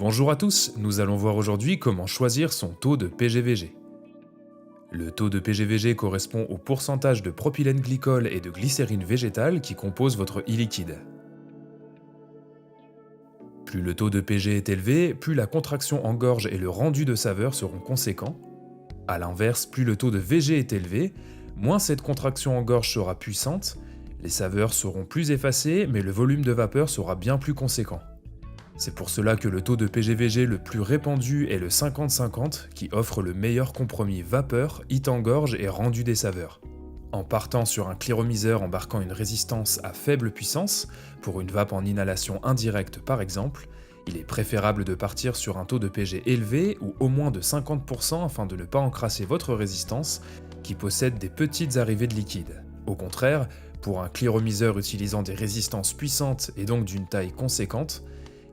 Bonjour à tous, nous allons voir aujourd'hui comment choisir son taux de PGVG. Le taux de PGVG correspond au pourcentage de propylène glycol et de glycérine végétale qui composent votre e-liquide. Plus le taux de PG est élevé, plus la contraction en gorge et le rendu de saveur seront conséquents. A l'inverse, plus le taux de VG est élevé, moins cette contraction en gorge sera puissante, les saveurs seront plus effacées mais le volume de vapeur sera bien plus conséquent. C'est pour cela que le taux de PGVG le plus répandu est le 50-50 qui offre le meilleur compromis vapeur, hit en gorge et rendu des saveurs. En partant sur un cléromiseur embarquant une résistance à faible puissance, pour une vape en inhalation indirecte par exemple, il est préférable de partir sur un taux de PG élevé ou au moins de 50% afin de ne pas encrasser votre résistance qui possède des petites arrivées de liquide. Au contraire, pour un cléromiseur utilisant des résistances puissantes et donc d'une taille conséquente,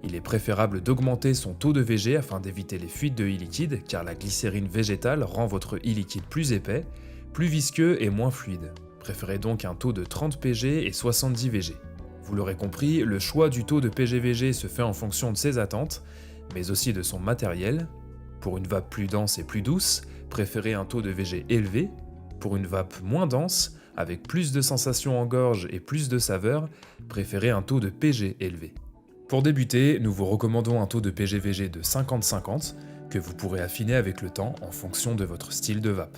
il est préférable d'augmenter son taux de VG afin d'éviter les fuites de e-liquide car la glycérine végétale rend votre e-liquide plus épais, plus visqueux et moins fluide. Préférez donc un taux de 30 PG et 70 VG. Vous l'aurez compris, le choix du taux de PGVG se fait en fonction de ses attentes, mais aussi de son matériel. Pour une vape plus dense et plus douce, préférez un taux de VG élevé. Pour une vape moins dense, avec plus de sensations en gorge et plus de saveur, préférez un taux de PG élevé. Pour débuter, nous vous recommandons un taux de PGVG de 50-50 que vous pourrez affiner avec le temps en fonction de votre style de vape.